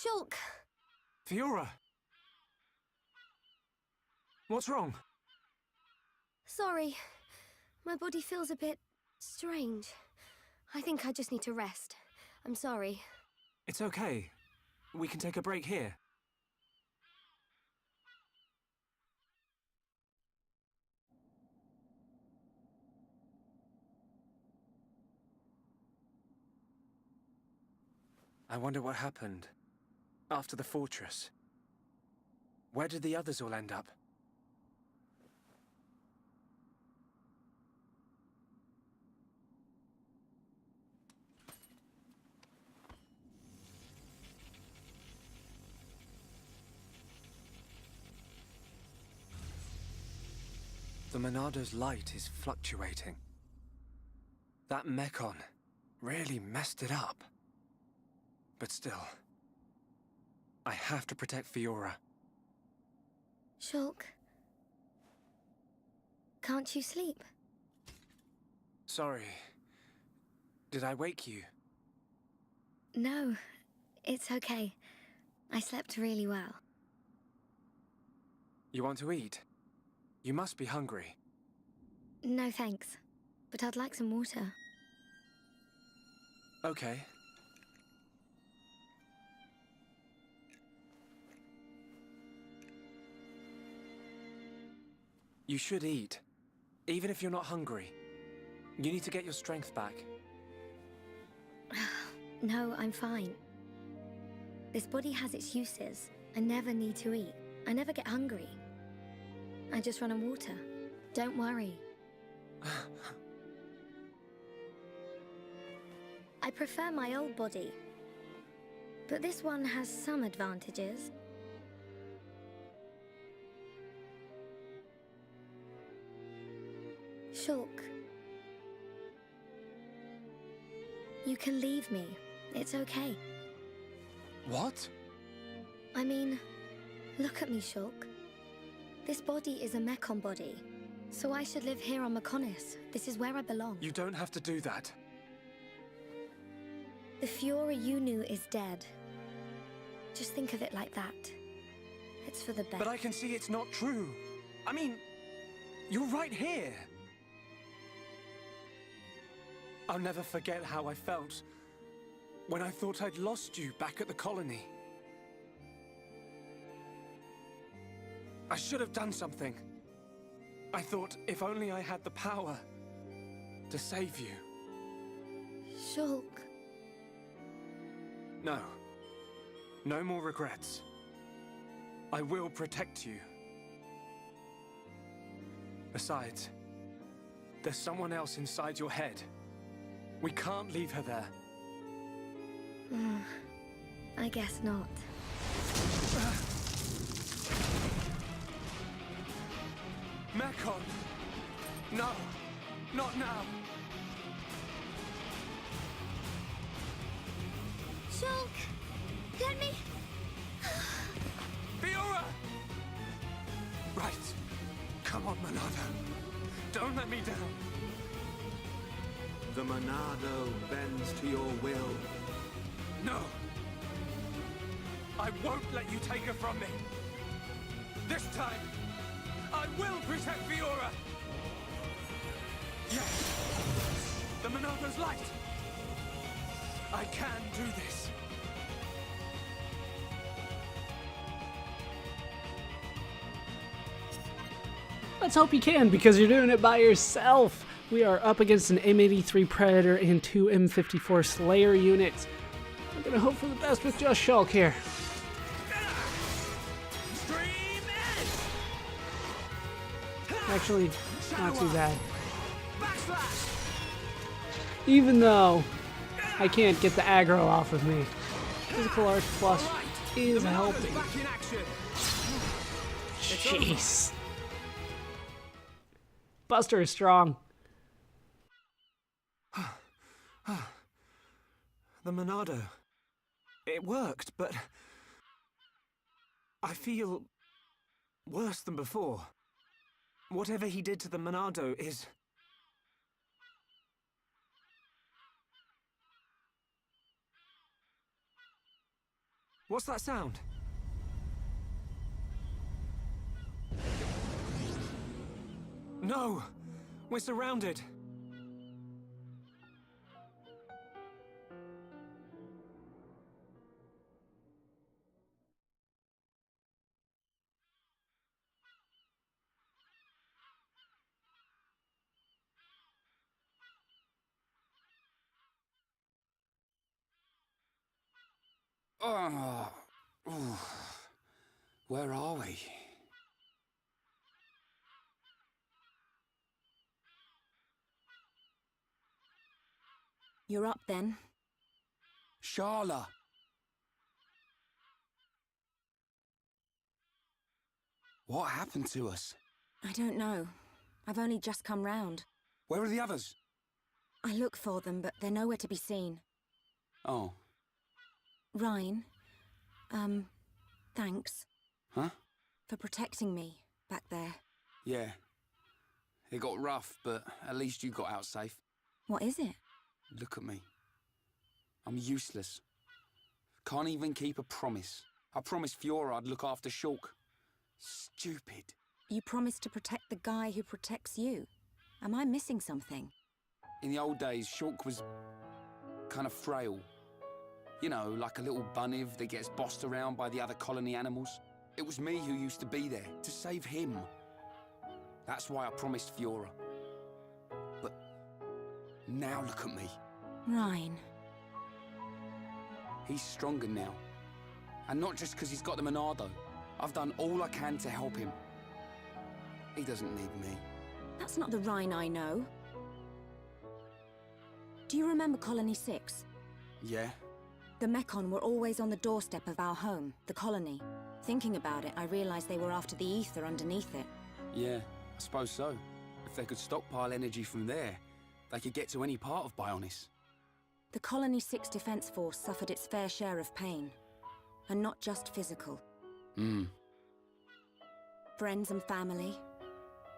Shulk! Fiora! What's wrong? Sorry. My body feels a bit strange. I think I just need to rest. I'm sorry. It's okay. We can take a break here. I wonder what happened after the fortress. Where did the others all end up? The Monado's light is fluctuating. That Mechon really messed it up. But still, I have to protect Fiora. Shulk. Can't you sleep? Sorry. Did I wake you? No, it's okay. I slept really well. You want to eat? You must be hungry. No thanks, but I'd like some water. Okay. You should eat, even if you're not hungry. You need to get your strength back. No, I'm fine. This body has its uses. I never need to eat. I never get hungry. I just run on water. Don't worry. I prefer my old body, but this one has some advantages. Shulk. You can leave me. It's okay. What? I mean, look at me, Shulk. This body is a Mechon body, so I should live here on Mechonis. This is where I belong. You don't have to do that. The Fiora you knew is dead. Just think of it like that. It's for the best. But I can see it's not true. I mean, you're right here. I'll never forget how I felt when I thought I'd lost you back at the colony. I should have done something. I thought if only I had the power to save you. Shulk. No. No more regrets. I will protect you. Besides, there's someone else inside your head. We can't leave her there. I guess not. Mechon! No! Not now! Shulk! Let me... Fiora! Right. Come on, Monado. Don't let me down. The Monado bends to your will. No! I won't let you take her from me! This time, I will protect Fiora! Yes! The Monado's light! I can do this! Let's hope you can, because you're doing it by yourself. We are up against an M83 Predator and two M54 Slayer units. I'm gonna hope for the best with just Shulk here. Actually, not too bad. Even though I can't get the aggro off of me, Physical Arts Plus is helping. Jeez. Buster is strong. The Monado. It worked, but I feel worse than before. Whatever he did to the Monado is... What's that sound? No! We're surrounded! Oh, ooh. Where are we? You're up then. Sharla! What happened to us? I don't know. I've only just come round. Where are the others? I look for them, but they're nowhere to be seen. Oh. Ryan, thanks. Huh? For protecting me back there. Yeah. It got rough, but at least you got out safe. What is it? Look at me. I'm useless. Can't even keep a promise. I promised Fiora I'd look after Shulk. Stupid. You promised to protect the guy who protects you. Am I missing something? In the old days, Shulk was kind of frail. You know, like a little bunniv that gets bossed around by the other colony animals. It was me who used to be there, to save him. That's why I promised Fiora. But now look at me. Ryan. He's stronger now. And not just because he's got the Monado. I've done all I can to help him. He doesn't need me. That's not the Ryan I know. Do you remember Colony 6? Yeah? The Mekon were always on the doorstep of our home, the colony. Thinking about it, I realized they were after the ether underneath it. Yeah, I suppose so. If they could stockpile energy from there, they could get to any part of Bionis. The Colony 6 Defense Force suffered its fair share of pain. And not just physical. Friends and family.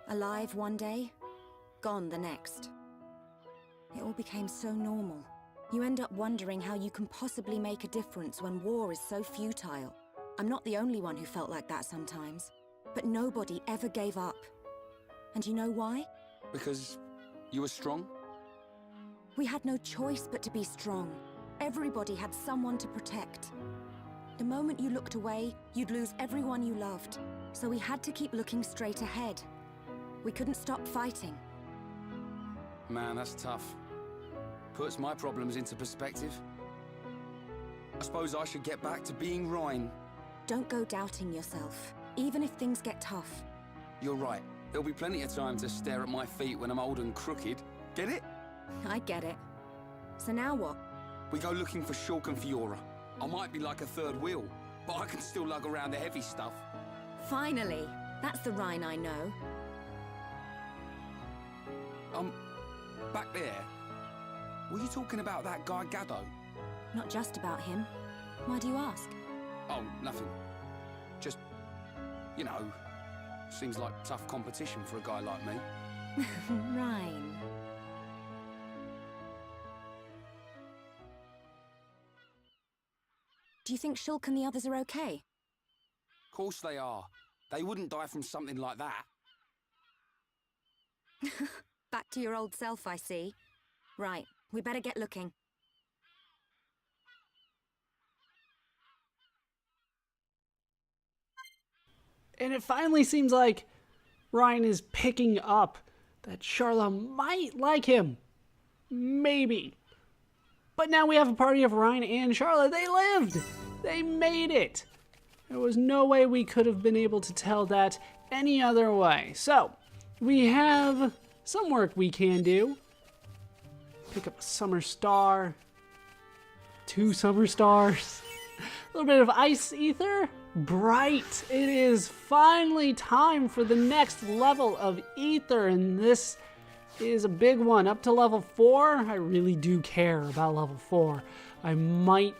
Alive one day, gone the next. It all became so normal. You end up wondering how you can possibly make a difference when war is so futile. I'm not the only one who felt like that sometimes. But nobody ever gave up. And you know why? Because you were strong? We had no choice but to be strong. Everybody had someone to protect. The moment you looked away, you'd lose everyone you loved. So we had to keep looking straight ahead. We couldn't stop fighting. Man, that's tough. Puts my problems into perspective. I suppose I should get back to being Ryan. Don't go doubting yourself, even if things get tough. You're right. There'll be plenty of time to stare at my feet when I'm old and crooked. Get it? I get it. So now what? We go looking for Shulk and Fiora. I might be like a third wheel, but I can still lug around the heavy stuff. Finally! That's the Ryan I know. Back there. Were you talking about that guy Gaddo? Not just about him. Why do you ask? Oh, nothing. Just, you know, seems like tough competition for a guy like me. Ryan. Do you think Shulk and the others are okay? Of course they are. They wouldn't die from something like that. Back to your old self, I see. Right, we better get looking. And it finally seems like Ryan is picking up that Sharla might like him. Maybe. But now we have a party of Ryan and Sharla. They lived! They made it! There was no way we could have been able to tell that any other way. So, we have some work we can do. Pick up a summer star. 2 summer stars. A little bit of ice ether. Bright. It is finally time for the next level of ether, and this is a big one. Up to level 4. I really do care about level 4. I might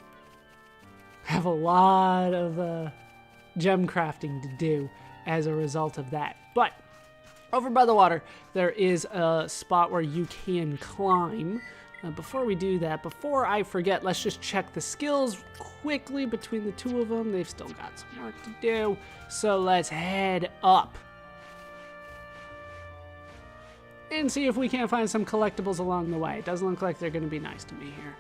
have a lot of gem crafting to do as a result of that. But over by the water, there is a spot where you can climb. Before we do that, before I forget, let's just check the skills quickly between the two of them. They've still got some work to do. So let's head up and see if we can't find some collectibles along the way. It doesn't look like they're going to be nice to me here.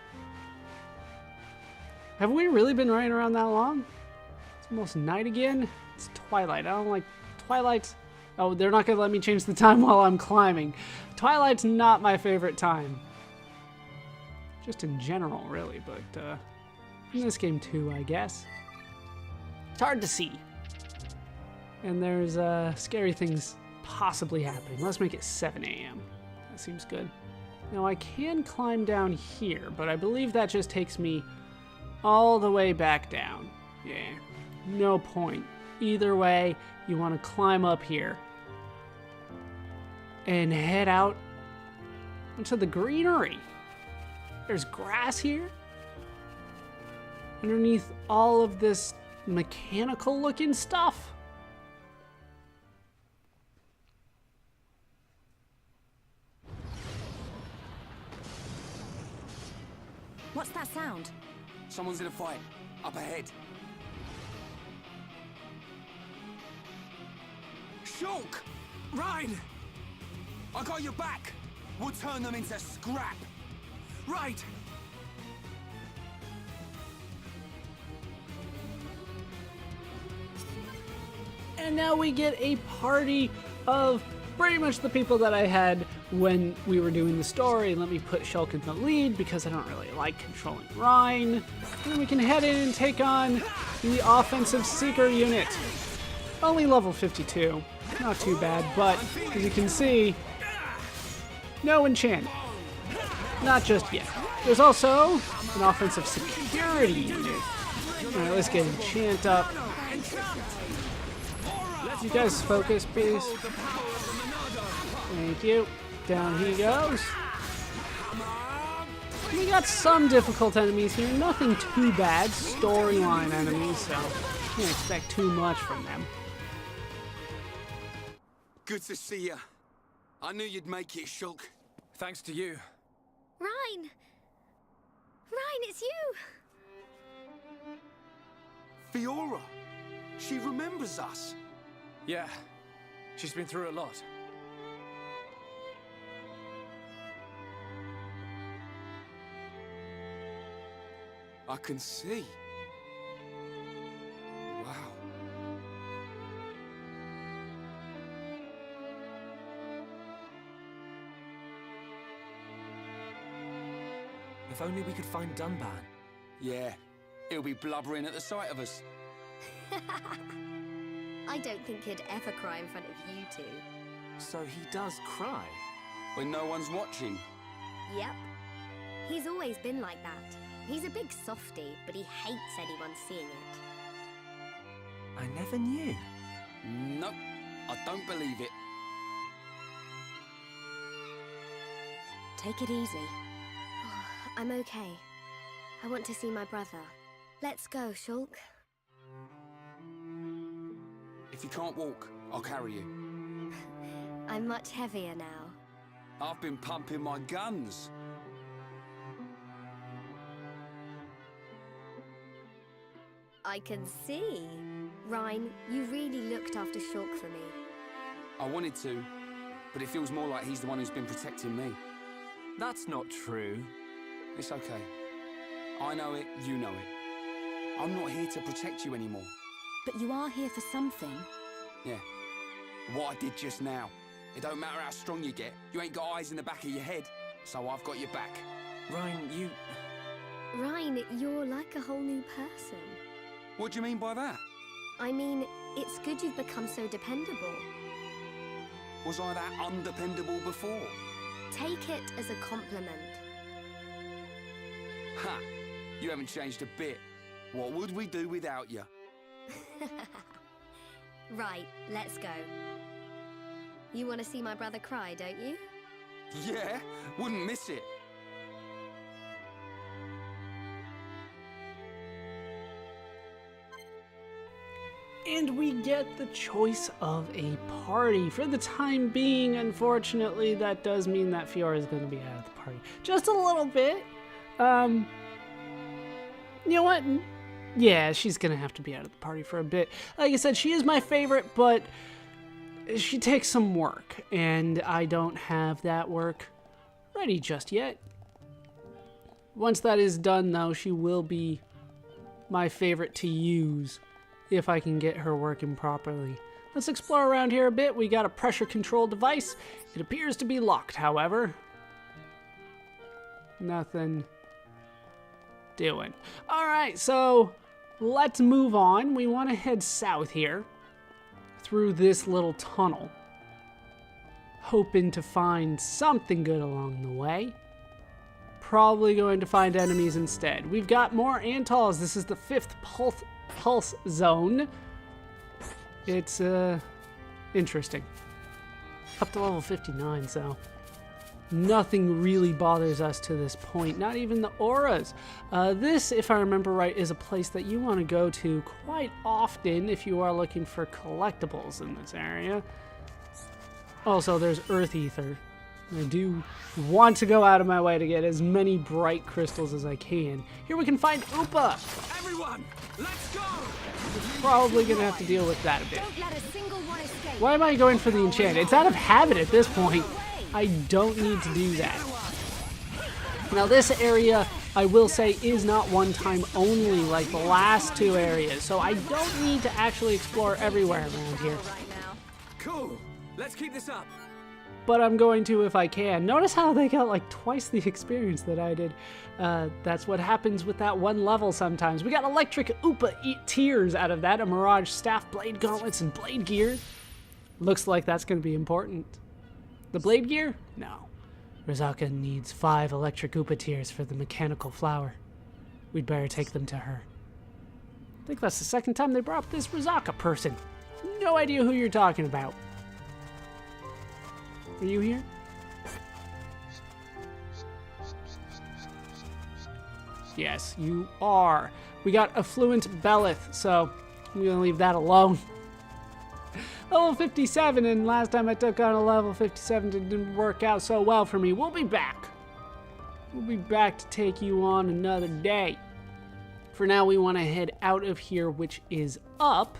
Have we really been riding around that long? It's almost night again. It's twilight. I don't like twilights. Oh, they're not going to let me change the time while I'm climbing. Twilight's not my favorite time. Just in general, really, but in this game too, I guess. It's hard to see. And there's scary things possibly happening. Let's make it 7 a.m. That seems good. Now I can climb down here, but I believe that just takes me all the way back down. Yeah, no point. Either way, you want to climb up here and head out into the greenery. There's grass here underneath all of this mechanical looking stuff. What's that sound? Someone's in a fight. Up ahead. Shulk! Rhine! I got your back! We'll turn them into scrap! Right! And now we get a party of pretty much the people that I had when we were doing the story. Let me put Shulk in the lead because I don't really like controlling Rhine. And then we can head in and take on the offensive seeker unit. Only level 52. Not too bad, but as you can see, no enchant. Not just yet. There's also an offensive security unit. Alright, let's get enchant up. You guys focus, please. Thank you. Down he goes. We got some difficult enemies here. Nothing too bad. Storyline enemies, so can't expect too much from them. Good to see you. I knew you'd make it, Shulk. Thanks to you. Rhine! Rhine, it's you! Fiora! She remembers us. Yeah, she's been through a lot. I can see. Wow. If only we could find Dunban. Yeah, he'll be blubbering at the sight of us. I don't think he'd ever cry in front of you two. So he does cry? When no one's watching. Yep. He's always been like that. He's a big softie, but he hates anyone seeing it. I never knew. Nope, I don't believe it. Take it easy. I'm okay. I want to see my brother. Let's go, Shulk. If you can't walk, I'll carry you. I'm much heavier now. I've been pumping my guns. I can see. Rhine, you really looked after Shulk for me. I wanted to, but it feels more like he's the one who's been protecting me. That's not true. It's okay. I know it, you know it. I'm not here to protect you anymore. But you are here for something. Yeah. What I did just now. It don't matter how strong you get, you ain't got eyes in the back of your head. So I've got your back. Rhine, you... Rhine, you're like a whole new person. What do you mean by that? I mean, it's good you've become so dependable. Was I that undependable before? Take it as a compliment. Ha! You haven't changed a bit. What would we do without you? Right, let's go. You want to see my brother cry, don't you? Yeah, wouldn't miss it. And we get the choice of a party. For the time being, unfortunately, that does mean that Fiora is going to be out of the party. Just a little bit. You know what? Yeah, she's going to have to be out of the party for a bit. Like I said, she is my favorite, but she takes some work. And I don't have that work ready just yet. Once that is done, though, she will be my favorite to use if I can get her working properly. Let's explore around here a bit. We got a pressure control device. It appears to be locked, however. Nothing doing. Alright, so let's move on. We want to head south here through this little tunnel, hoping to find something good along the way. Probably going to find enemies instead. We've got more Antals. This is the 5th pulse zone. It's interesting. Up to level 59, so nothing really bothers us to this point, not even the auras. This, if I remember right, is a place that you want to go to quite often if you are looking for collectibles in this area. Also, there's Earth Ether. I do want to go out of my way to get as many bright crystals as I can. Here we can find Upa. Everyone, let's go! We're probably going to have to deal with that a bit. Don't let a single one escape. Why am I going for the enchant? It's out of habit at this point. I don't need to do that. Now this area, I will say, is not one time only like the last two areas, so I don't need to actually explore everywhere around here. Cool. Let's keep this up. But I'm going to if I can. Notice how they got like twice the experience that I did. That's what happens with that one level sometimes. We got electric Upa tears out of that, a Mirage staff, blade gauntlets, and blade gear. Looks like that's going to be important. The blade gear? No. Rizaka needs 5 electric Upa tears for the mechanical flower. We'd better take them to her. I think that's the second time they brought up this Rizaka person. No idea who you're talking about. Are you here? Yes, you are. We got Affluent Belith, so I'm going to leave that alone. Level 57, and last time I took on a level 57, it didn't work out so well for me. We'll be back. We'll be back to take you on another day. For now, we want to head out of here, which is up.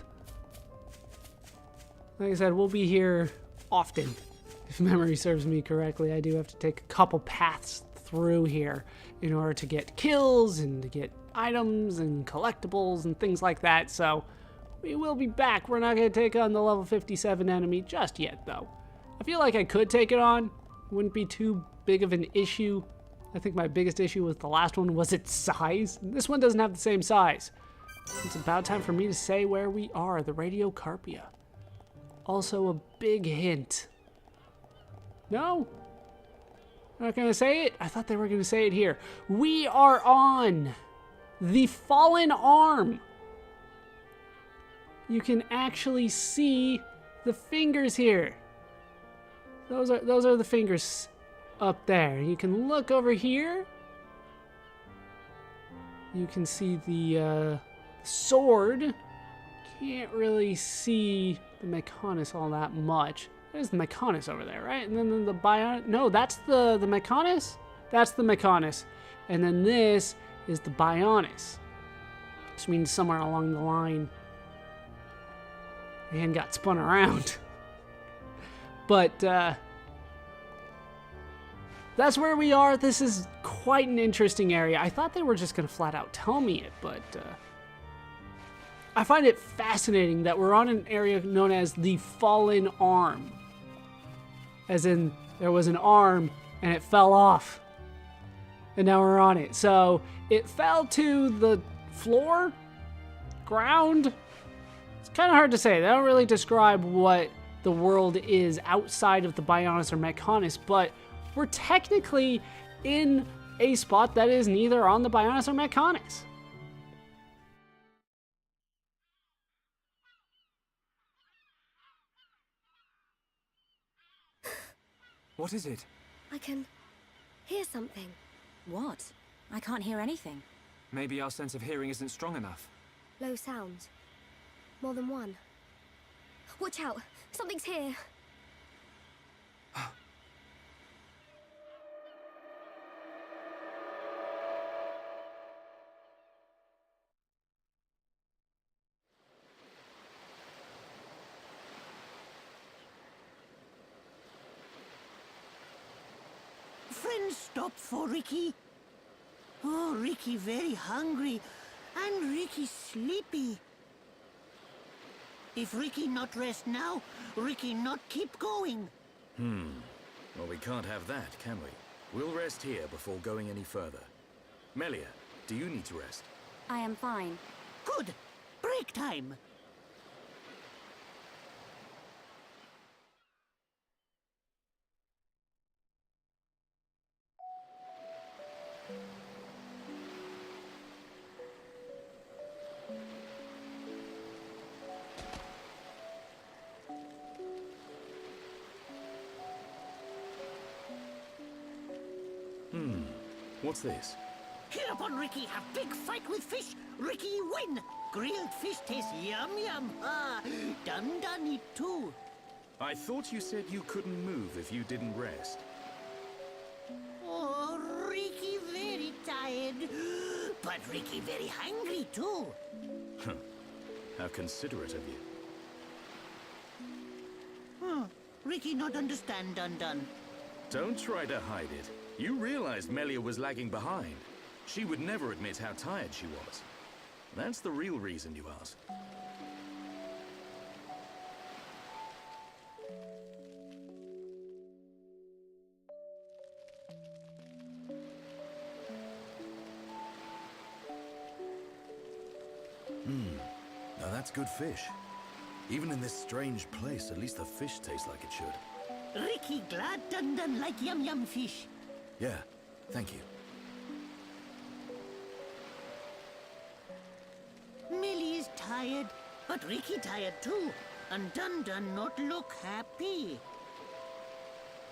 Like I said, we'll be here often. If memory serves me correctly, I do have to take a couple paths through here in order to get kills and to get items and collectibles and things like that, so we will be back. We're not going to take on the level 57 enemy just yet, though. I feel like I could take it on. Wouldn't be too big of an issue. I think my biggest issue with the last one was its size. This one doesn't have the same size. It's about time for me to say where we are, the Radiocarpia. Also a big hint. No? Not going to say it? I thought they were going to say it here. We are on the Fallen Arm. You can actually see the fingers here. Those are the fingers up there. You can look over here. You can see the sword. Can't really see the Mechonis all that much. There's the Mechonis over there, right? And then the Bionis. No, that's the Mechonis? That's the Mechonis. And then this is the Bionis. Which means somewhere along the line, the hand got spun around. But, that's where we are. This is quite an interesting area. I thought they were just going to flat out tell me it, but, I find it fascinating that we're on an area known as the Fallen Arm. As in, there was an arm and it fell off. And now we're on it. So, it fell to the floor? Ground? It's kind of hard to say. They don't really describe what the world is outside of the Bionis or Mechonis, but we're technically in a spot that is neither on the Bionis or Mechonis. What is it? I can hear something. What? I can't hear anything. Maybe our sense of hearing isn't strong enough. Low sounds. More than one. Watch out! Something's here! Friends stop for Ricky. Oh, Ricky very hungry, and Ricky sleepy. If Ricky not rest now, Ricky not keep going. Well, we can't have that, can we? We'll rest here before going any further. Melia, do you need to rest? I am fine. Good. Break time. What's this? Hereupon Ricky have big fight with fish. Ricky win. Grilled fish taste yum yum. Ah, done eat too. I thought you said you couldn't move if you didn't rest. Oh, Ricky very tired. But Ricky very hungry too. How considerate of you. Ricky not understand done. Don't try to hide it. You realized Melia was lagging behind. She would never admit how tired she was. That's the real reason you ask. Now that's good fish. Even in this strange place, at least the fish tastes like it should. Ricky glad done like yum yum fish. Yeah, thank you. Millie is tired, but Ricky tired too. And Dun not look happy.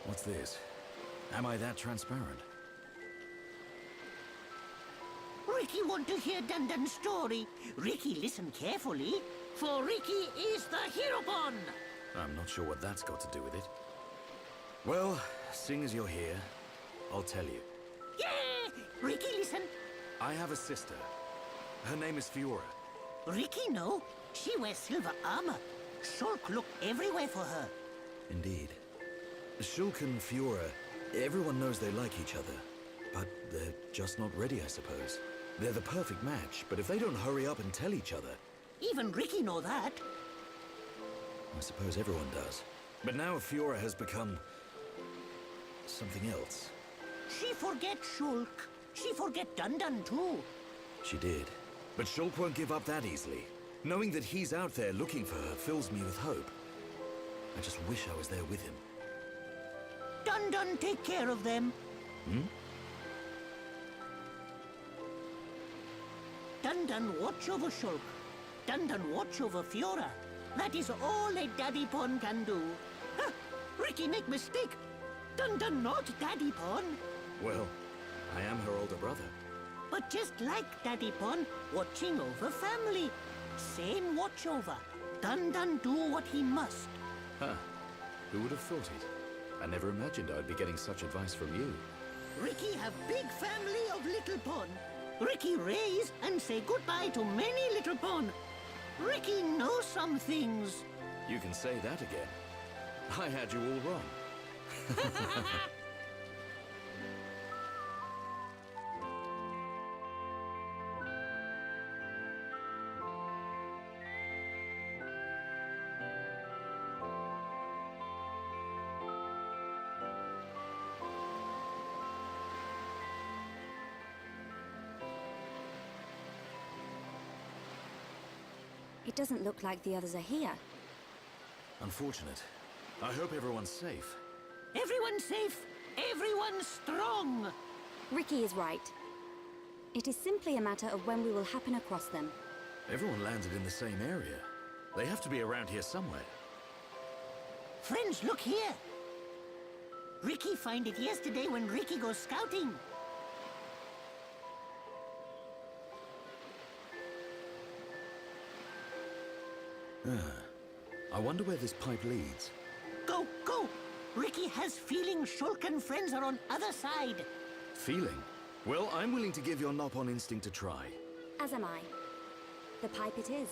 What's this? Am I that transparent? Ricky want to hear Dun story. Ricky listen carefully, for Ricky is the Heropon. I'm not sure what that's got to do with it. Well, seeing as you're here, I'll tell you. Yeah! Ricky listen. I have a sister. Her name is Fiora. Ricky know. She wears silver armor. Shulk look everywhere for her. Indeed. Shulk and Fiora, everyone knows they like each other. But they're just not ready, I suppose. They're the perfect match, but if they don't hurry up and tell each other... Even Ricky know that. I suppose everyone does. But now Fiora has become... something else. She forget Shulk. She forget Dun too. She did. But Shulk won't give up that easily. Knowing that he's out there looking for her fills me with hope. I just wish I was there with him. Dun take care of them. Dun watch over Shulk. Dun watch over Fiora. That is all a Daddy Pon can do. Huh, Ricky make mistake. Dun not Daddy Pon. Well, I am her older brother. But just like Daddy Pon, watching over family. Same watch over. Dun do what he must. Huh. Who would have thought it? I never imagined I'd be getting such advice from you. Ricky have big family of little Pon. Ricky raise and say goodbye to many little Pon. Ricky knows some things. You can say that again. I had you all wrong. It doesn't look like the others are here. Unfortunate. I hope everyone's safe. Everyone safe. Everyone strong. Ricky is right. It is simply a matter of when we will happen across them. Everyone landed in the same area. They have to be around here somewhere. Friends, look here. Ricky find it yesterday when Ricky goes scouting. I wonder where this pipe leads. Go, go! Ricky has feeling Shulk and friends are on other side. Feeling? Well, I'm willing to give your Nopon instinct a try. As am I. The pipe it is.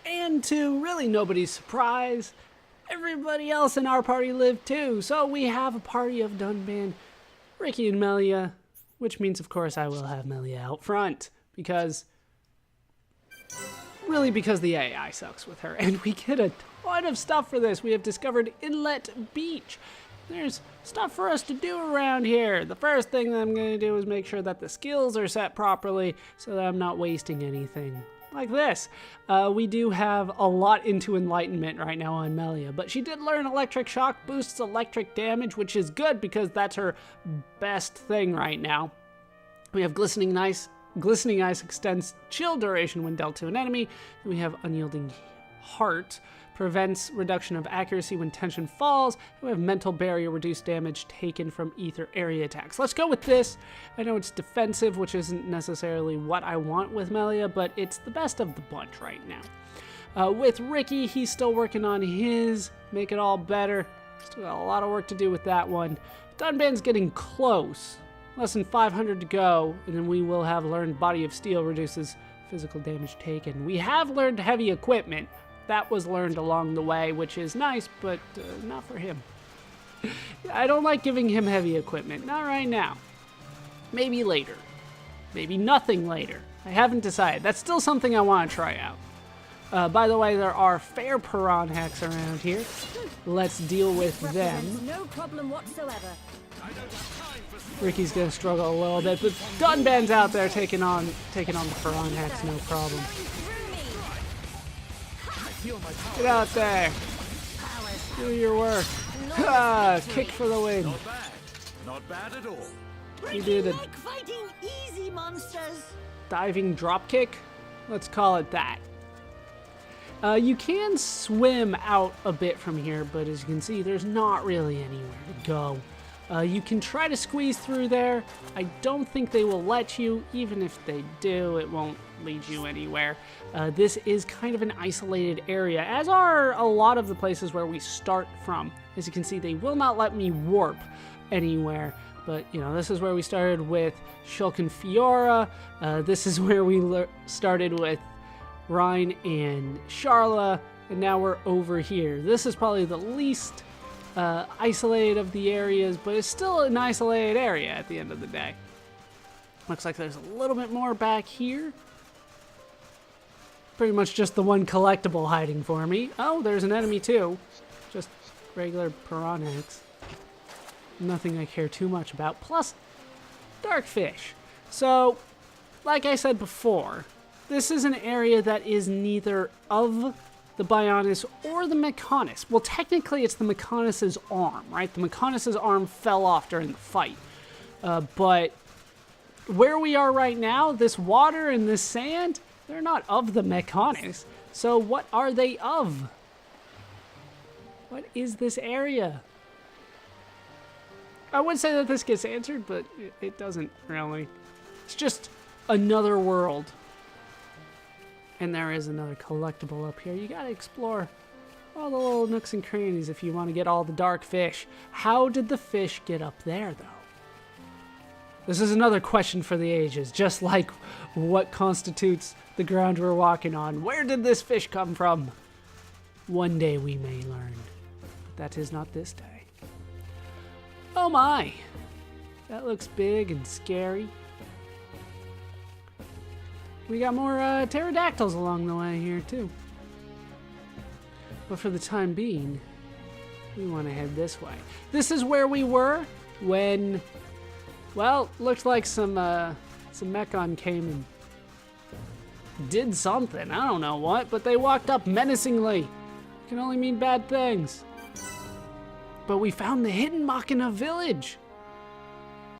And to really nobody's surprise, everybody else in our party lived too. So we have a party of Dunban, Ricky and Melia, which means of course I will have Melia out front because the AI sucks with her. And we get a ton of stuff for this. We have discovered Inlet Beach. There's stuff for us to do around here. The first thing that I'm going to do is make sure that the skills are set properly so that I'm not wasting anything. Like this. We do have a lot into Enlightenment right now on Melia, but she did learn Electric Shock boosts electric damage, which is good because that's her best thing right now. We have Glistening Ice. Glistening Ice extends chill duration when dealt to an enemy. We have Unyielding Heart. Prevents reduction of accuracy when tension falls. We have Mental Barrier, reduced damage taken from ether area attacks. Let's go with this. I know it's defensive, which isn't necessarily what I want with Melia, but it's the best of the bunch right now. With Ricky, he's still working on his, make it all better. Still got a lot of work to do with that one. Dunban's getting close. Less than 500 to go, and then we will have learned Body of Steel, reduces physical damage taken. We have learned Heavy Equipment. That was learned along the way, which is nice, but not for him. I don't like giving him heavy equipment. Not right now. Maybe later. Maybe nothing later. I haven't decided. That's still something I want to try out. By the way, there are fair Piran hacks around here. Let's deal with them. No problem whatsoever. Ricky's gonna struggle a little bit, but Dunban's out there taking on the Piran hacks, no problem. Get out there. Do your work. Kick for the win. Not bad. Not bad at all. You did a Like fighting easy monsters. diving drop kick. Let's call it that. You can swim out a bit from here, but as you can see, there's not really anywhere to go. You can try to squeeze through there. I don't think they will let you. Even if they do, it won't lead you anywhere. This is kind of an isolated area, as are a lot of the places where we start from. As you can see, they will not let me warp anywhere. But, you know, this is where we started with Shulk and Fiora. This is where we started with Rhine and Sharla. And now we're over here. This is probably the least isolated of the areas, but it's still an isolated area at the end of the day. Looks like there's a little bit more back here. Pretty much just the one collectible hiding for me. Oh, there's an enemy too. Just regular piranhas. Nothing I care too much about. Plus, dark fish. So, like I said before, this is an area that is neither of the Bionis or the Mechonis. Well, technically it's the Mechonis' arm, right? The Mechonis' arm fell off during the fight. But where we are right now, this water and this sand, they're not of the Mechonis. So what are they of? What is this area? I would say that this gets answered, but it doesn't really. It's just another world. And there is another collectible up here. You gotta explore all the little nooks and crannies if you want to get all the dark fish. How did the fish get up there, though? This is another question for the ages, just like what constitutes the ground we're walking on. Where did this fish come from? One day we may learn. But that is not this day. Oh my! That looks big and scary. We got more pterodactyls along the way here, too. But for the time being, we want to head this way. This is where we were when, well, looked like some Mechon came and did something. I don't know what, but they walked up menacingly. Can only mean bad things. But we found the hidden Machina village.